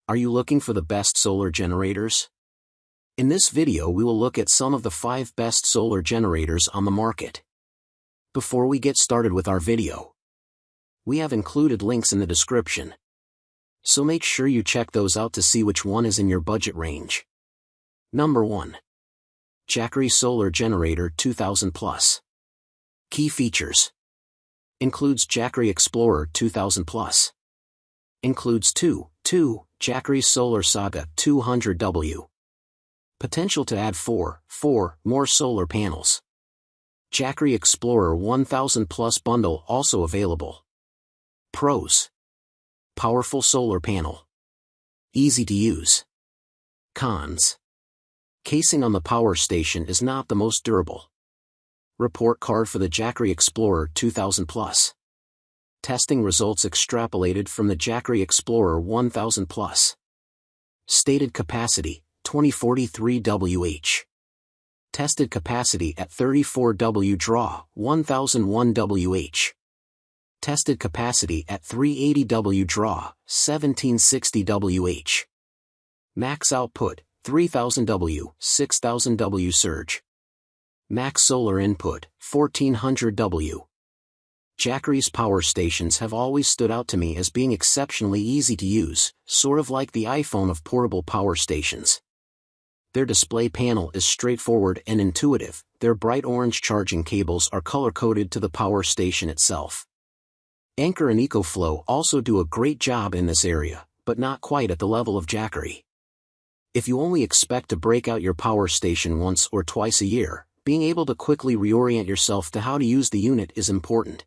Are you looking for the best solar generators? In this video we will look at some of the 5 best solar generators on the market. Before we get started with our video, we have included links in the description, so make sure you check those out to see which one is in your budget range. Number 1. Jackery Solar Generator 2000 Plus. Key features. Includes Jackery Explorer 2000 Plus. Includes 2 Jackery Solar Saga 200W. Potential to add 4 more solar panels. Jackery Explorer 1000 Plus bundle also available. Pros. Powerful solar panel. Easy to use. Cons. Casing on the power station is not the most durable. Report card for the Jackery Explorer 2000 Plus. Testing results extrapolated from the Jackery Explorer 1000 Plus. Stated capacity, 2043 Wh. Tested capacity at 34 W draw, 1001 Wh. Tested capacity at 380 W draw, 1760 Wh. Max output, 3000 W, 6000 W surge. Max solar input, 1400 W. Jackery's power stations have always stood out to me as being exceptionally easy to use, sort of like the iPhone of portable power stations. Their display panel is straightforward and intuitive. Their bright orange charging cables are color-coded to the power station itself. Anker and EcoFlow also do a great job in this area, but not quite at the level of Jackery. If you only expect to break out your power station once or twice a year, being able to quickly reorient yourself to how to use the unit is important.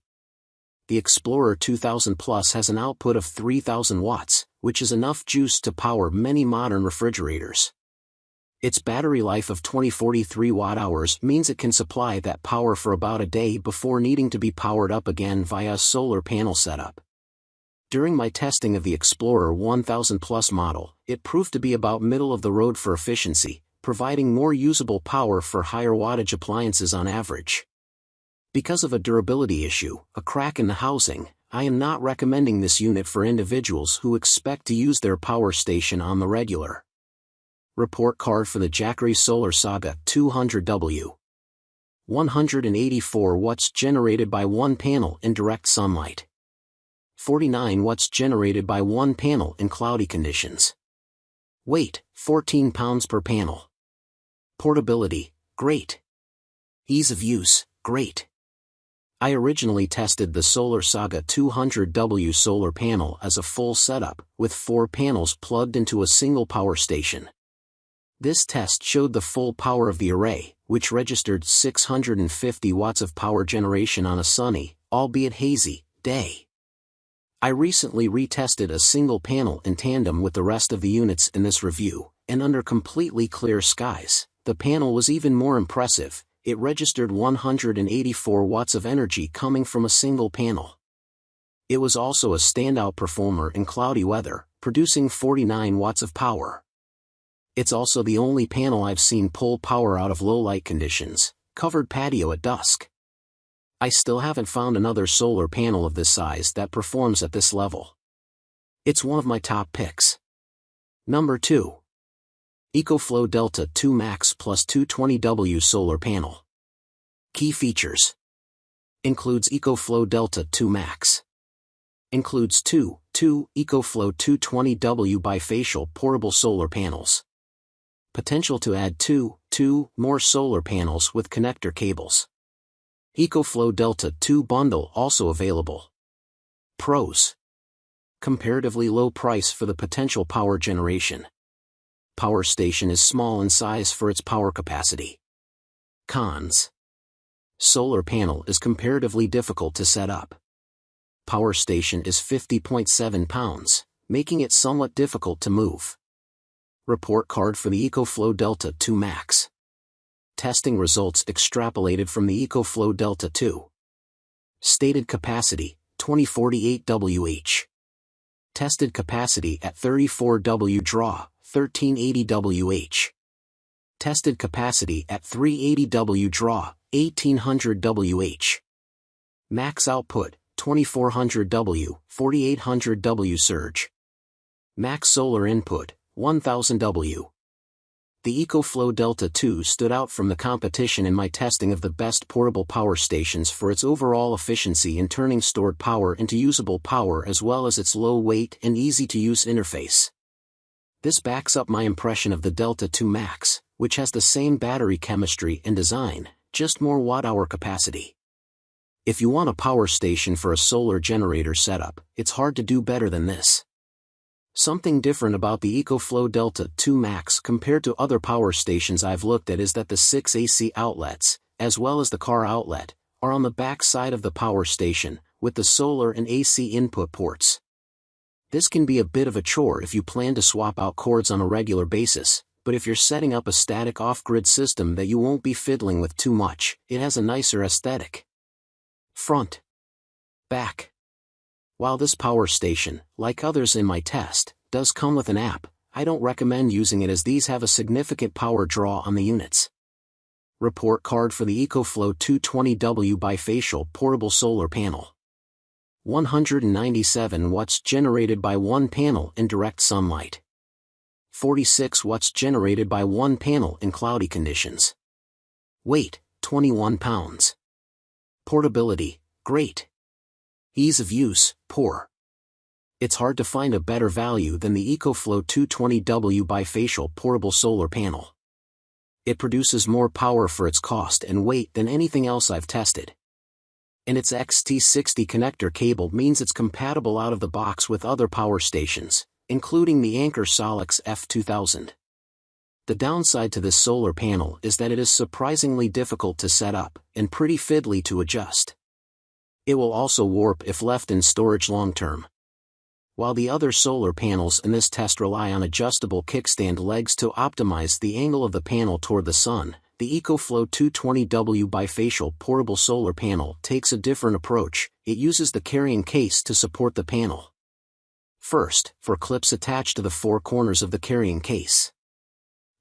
The Explorer 2000 Plus has an output of 3000 watts, which is enough juice to power many modern refrigerators. Its battery life of 2043 watt-hours means it can supply that power for about a day before needing to be powered up again via a solar panel setup. During my testing of the Explorer 1000 Plus model, it proved to be about middle of the road for efficiency, providing more usable power for higher wattage appliances on average. Because of a durability issue, a crack in the housing, I am not recommending this unit for individuals who expect to use their power station on the regular. Report card for the Jackery Solar Saga 200W. 184 watts generated by one panel in direct sunlight. 49 watts generated by one panel in cloudy conditions. Weight, 14 pounds per panel. Portability, great. Ease of use, great. I originally tested the Solar Saga 200W solar panel as a full setup, with 4 panels plugged into a single power station. This test showed the full power of the array, which registered 650 watts of power generation on a sunny, albeit hazy, day. I recently retested a single panel in tandem with the rest of the units in this review, and under completely clear skies, the panel was even more impressive. It registered 184 watts of energy coming from a single panel. It was also a standout performer in cloudy weather, producing 49 watts of power. It's also the only panel I've seen pull power out of low light conditions, covered patio at dusk. I still haven't found another solar panel of this size that performs at this level. It's one of my top picks. Number 2. EcoFlow Delta 2 Max Plus 220W Solar Panel. Key features. Includes EcoFlow Delta 2 Max. Includes 2 EcoFlow 220W bifacial portable solar panels. Potential to add 2 more solar panels with connector cables. EcoFlow Delta 2 bundle also available. Pros. Comparatively low price for the potential power generation. Power station is small in size for its power capacity. Cons. Solar panel is comparatively difficult to set up. Power station is 50.7 pounds, making it somewhat difficult to move. Report card for the EcoFlow Delta 2 Max. Testing results extrapolated from the EcoFlow Delta 2. Stated capacity, 2048 Wh. Tested capacity at 34 W draw, 1380 Wh. Tested capacity at 380 W draw, 1800 Wh. Max output, 2400 W, 4800 W surge. Max solar input, 1000 W. The EcoFlow Delta 2 stood out from the competition in my testing of the best portable power stations for its overall efficiency in turning stored power into usable power as well as its low weight and easy-to-use interface. This backs up my impression of the Delta 2 Max, which has the same battery chemistry and design, just more watt-hour capacity. If you want a power station for a solar generator setup, it's hard to do better than this. Something different about the EcoFlow Delta 2 Max compared to other power stations I've looked at is that the 6 AC outlets, as well as the car outlet, are on the back side of the power station, with the solar and AC input ports. This can be a bit of a chore if you plan to swap out cords on a regular basis, but if you're setting up a static off-grid system that you won't be fiddling with too much, it has a nicer aesthetic. Front. Back. While this power station, like others in my test, does come with an app, I don't recommend using it as these have a significant power draw on the units. Report card for the EcoFlow 220W bifacial portable solar panel. 197 watts generated by one panel in direct sunlight. 46 watts generated by one panel in cloudy conditions. Weight, 21 pounds. Portability, great. Ease of use, poor. It's hard to find a better value than the EcoFlow 220W bifacial portable solar panel. It produces more power for its cost and weight than anything else I've tested. And its XT60 connector cable means it's compatible out of the box with other power stations, including the Anker Solix F2000. The downside to this solar panel is that it is surprisingly difficult to set up, and pretty fiddly to adjust. It will also warp if left in storage long-term. While the other solar panels in this test rely on adjustable kickstand legs to optimize the angle of the panel toward the sun, the EcoFlow 220W bifacial portable solar panel takes a different approach. It uses the carrying case to support the panel. First, for clips attached to the four corners of the carrying case.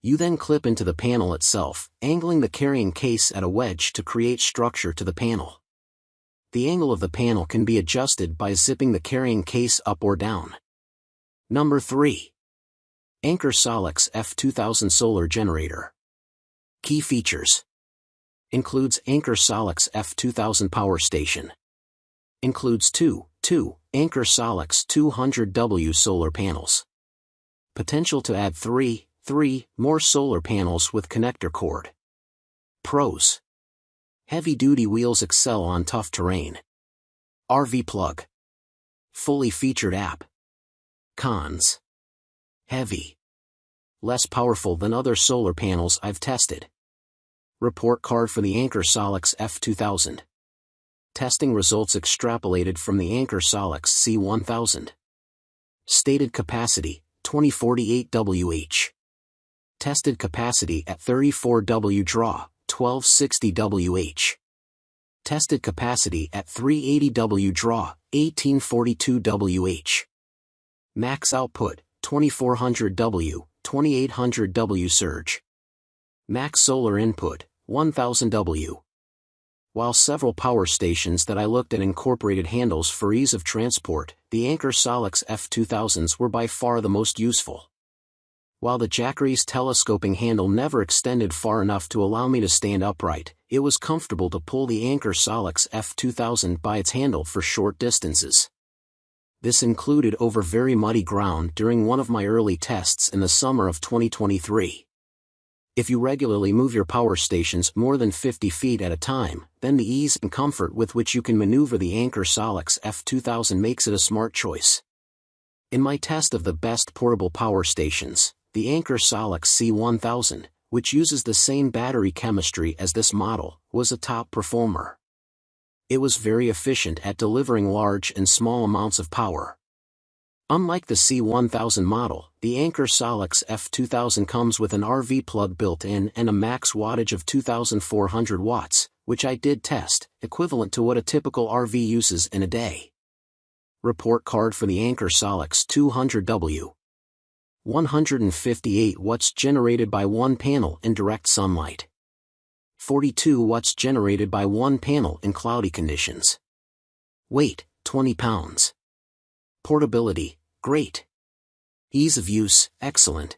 You then clip into the panel itself, angling the carrying case at a wedge to create structure to the panel. The angle of the panel can be adjusted by zipping the carrying case up or down. Number 3. Anker Solix F2000 Solar Generator. Key features. Includes Anker Solix F2000 Power Station. Includes two Anker Solix 200W solar panels. Potential to add 3 more solar panels with connector cord. Pros. Heavy-duty wheels excel on tough terrain. RV plug. Fully featured app. Cons. Heavy. Less powerful than other solar panels I've tested. Report card for the Anker Solix F2000. Testing results extrapolated from the Anker Solix C1000. Stated capacity, 2048 Wh. Tested capacity at 34 W draw, 1260 Wh. Tested capacity at 380 W draw, 1842 Wh. Max output, 2400 W, 2800 W surge. Max solar input, 1000 W. While several power stations that I looked at incorporated handles for ease of transport, the Anker Solix F2000s were by far the most useful. While the Jackery's telescoping handle never extended far enough to allow me to stand upright, it was comfortable to pull the Anker Solix F2000 by its handle for short distances. This included over very muddy ground during one of my early tests in the summer of 2023. If you regularly move your power stations more than 50 feet at a time, then the ease and comfort with which you can maneuver the Anker Solix F2000 makes it a smart choice. In my test of the best portable power stations, the Anker Solix C1000, which uses the same battery chemistry as this model, was a top performer. It was very efficient at delivering large and small amounts of power. Unlike the C1000 model, the Anker Solix F2000 comes with an RV plug built in and a max wattage of 2400 watts, which I did test, equivalent to what a typical RV uses in a day. Report card for the Anker Solix 200W. 158 watts generated by one panel in direct sunlight. 42 watts generated by one panel in cloudy conditions. Weight, 20 pounds. Portability, great. Ease of use, excellent.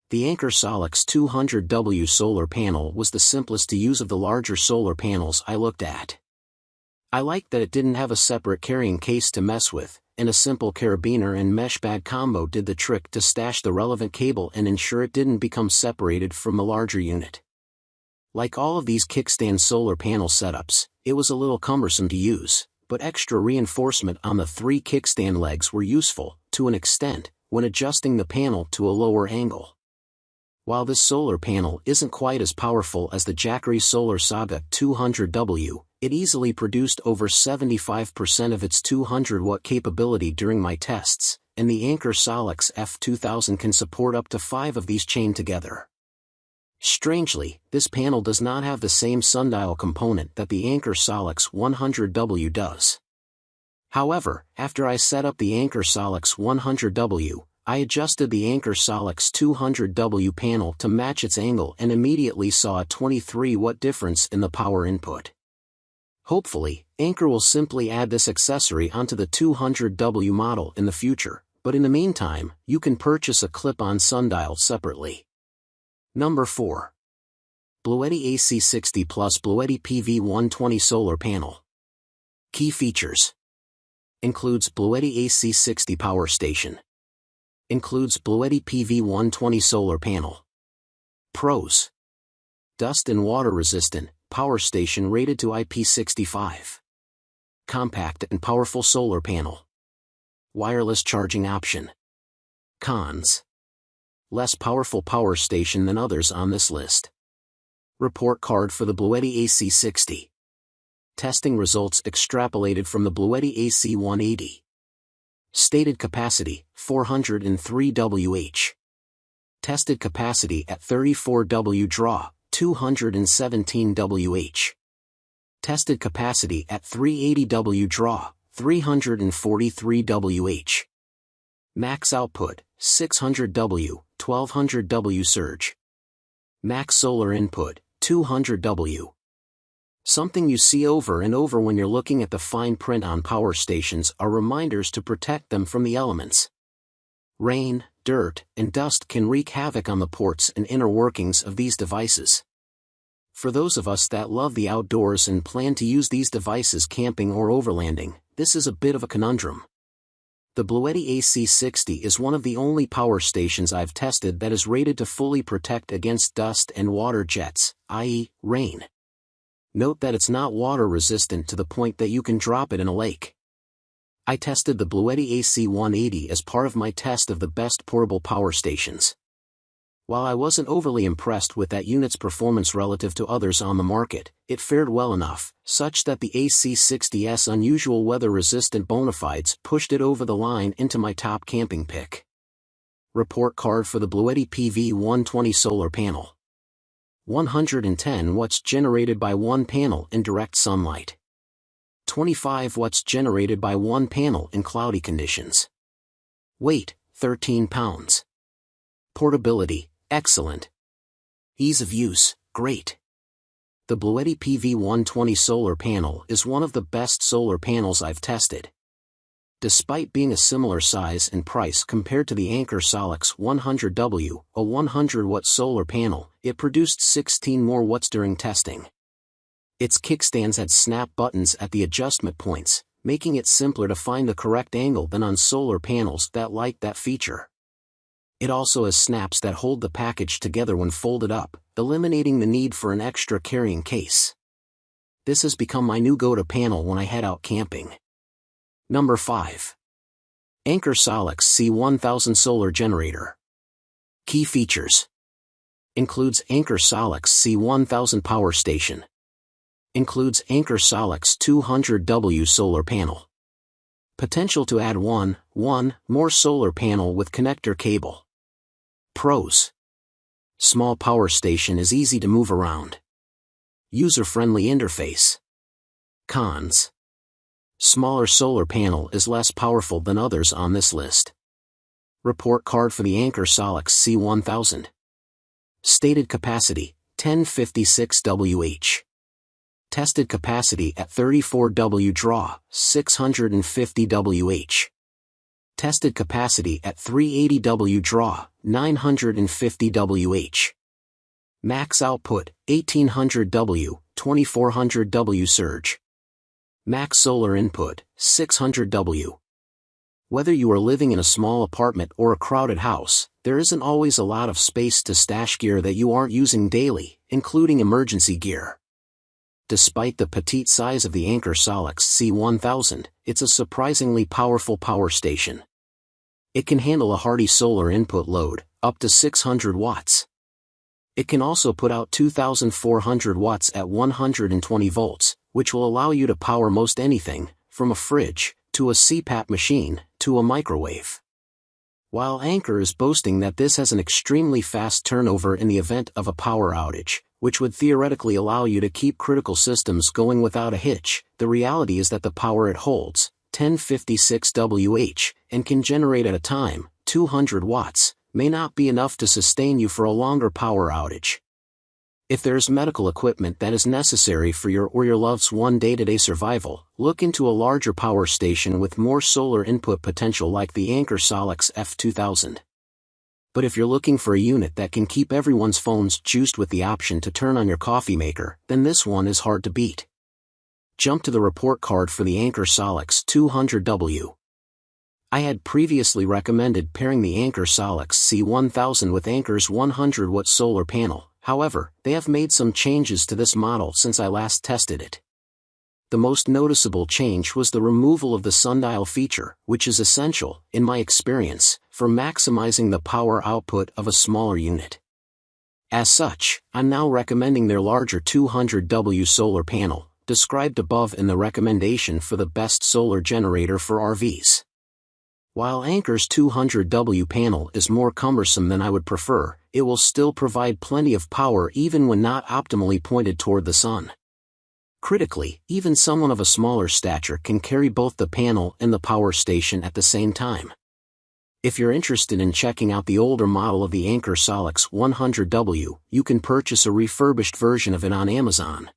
The Anker Solix 200W solar panel was the simplest to use of the larger solar panels I looked at. I liked that it didn't have a separate carrying case to mess with, and a simple carabiner and mesh bag combo did the trick to stash the relevant cable and ensure it didn't become separated from the larger unit. Like all of these kickstand solar panel setups, it was a little cumbersome to use, but extra reinforcement on the 3 kickstand legs were useful, to an extent, when adjusting the panel to a lower angle. While this solar panel isn't quite as powerful as the Jackery Solar Saga 200W, it easily produced over 75% of its 200-watt capability during my tests, and the Anker Solix F2000 can support up to 5 of these chained together. Strangely, this panel does not have the same sundial component that the Anker Solix 100W does. However, after I set up the Anker Solix 100W, I adjusted the Anker Solix 200W panel to match its angle and immediately saw a 23-watt difference in the power input. Hopefully, Anker will simply add this accessory onto the 200W model in the future, but in the meantime, you can purchase a clip-on sundial separately. Number 4. BLUETTI AC60 Plus BLUETTI PV120 Solar Panel. Key features. Includes BLUETTI AC60 Power Station. Includes BLUETTI PV120 Solar Panel. Pros. Dust and water resistant, power station rated to IP65. Compact and powerful solar panel. Wireless charging option. Cons. Less powerful power station than others on this list. Report card for the BLUETTI AC60. Testing results extrapolated from the BLUETTI AC180. Stated capacity, 403 Wh. Tested capacity at 34 W draw, 217 Wh. Tested capacity at 380 W draw, 343 Wh. Max output, 600 W, 1200 W surge. Max solar input, 200 W. Something you see over and over when you're looking at the fine print on power stations are reminders to protect them from the elements. Rain, dirt, and dust can wreak havoc on the ports and inner workings of these devices. For those of us that love the outdoors and plan to use these devices camping or overlanding, this is a bit of a conundrum. The BLUETTI AC60 is one of the only power stations I've tested that is rated to fully protect against dust and water jets, i.e., rain. Note that it's not water resistant to the point that you can drop it in a lake. I tested the BLUETTI AC180 as part of my test of the best portable power stations. While I wasn't overly impressed with that unit's performance relative to others on the market, it fared well enough, such that the AC60's unusual weather-resistant bona fides pushed it over the line into my top camping pick. Report card for the BLUETTI PV120 solar panel. 110 watts generated by one panel in direct sunlight. 25 watts generated by one panel in cloudy conditions. Weight, 13 pounds. Portability, excellent. Ease of use, great. The BLUETTI PV120 solar panel is one of the best solar panels I've tested. Despite being a similar size and price compared to the Anker Solix 100W, a 100-watt solar panel, it produced 16 more watts during testing. Its kickstands had snap buttons at the adjustment points, making it simpler to find the correct angle than on solar panels that lack that feature. It also has snaps that hold the package together when folded up, eliminating the need for an extra carrying case. This has become my new go-to panel when I head out camping. Number 5. Anker Solix C1000 Solar Generator. Key features. Includes Anker Solix C1000 Power Station. Includes Anker Solix 200W Solar Panel. Potential to add one more solar panel with connector cable. Pros. Small power station is easy to move around. User-friendly interface. Cons. Smaller solar panel is less powerful than others on this list. Report card for the Anker Solix C1000. Stated capacity, 1056 Wh. Tested capacity at 34 W draw, 650 Wh. Tested capacity at 380W draw, 950Wh. Max output, 1800W, 2400W surge. Max solar input, 600W. Whether you are living in a small apartment or a crowded house, there isn't always a lot of space to stash gear that you aren't using daily, including emergency gear. Despite the petite size of the Anker Solix C1000, it's a surprisingly powerful power station. It can handle a hardy solar input load, up to 600 watts. It can also put out 2,400 watts at 120 volts, which will allow you to power most anything, from a fridge, to a CPAP machine, to a microwave. While Anker is boasting that this has an extremely fast turnover in the event of a power outage, which would theoretically allow you to keep critical systems going without a hitch, the reality is that the power it holds, 1056 Wh, and can generate at a time, 200 watts, may not be enough to sustain you for a longer power outage. If there's medical equipment that is necessary for your or your loved one's day-to-day survival, look into a larger power station with more solar input potential like the Anker Solix F2000. But if you're looking for a unit that can keep everyone's phones juiced with the option to turn on your coffee maker, then this one is hard to beat. Jump to the report card for the Anker Solix 200W. I had previously recommended pairing the Anker Solix C1000 with Anker's 100-watt solar panel. However, they have made some changes to this model since I last tested it. The most noticeable change was the removal of the sundial feature, which is essential, in my experience, for maximizing the power output of a smaller unit. As such, I'm now recommending their larger 200W solar panel, described above in the recommendation for the best solar generator for RVs. While Anker's 200W panel is more cumbersome than I would prefer, it will still provide plenty of power even when not optimally pointed toward the sun. Critically, even someone of a smaller stature can carry both the panel and the power station at the same time. If you're interested in checking out the older model of the Anker Solix 100W, you can purchase a refurbished version of it on Amazon.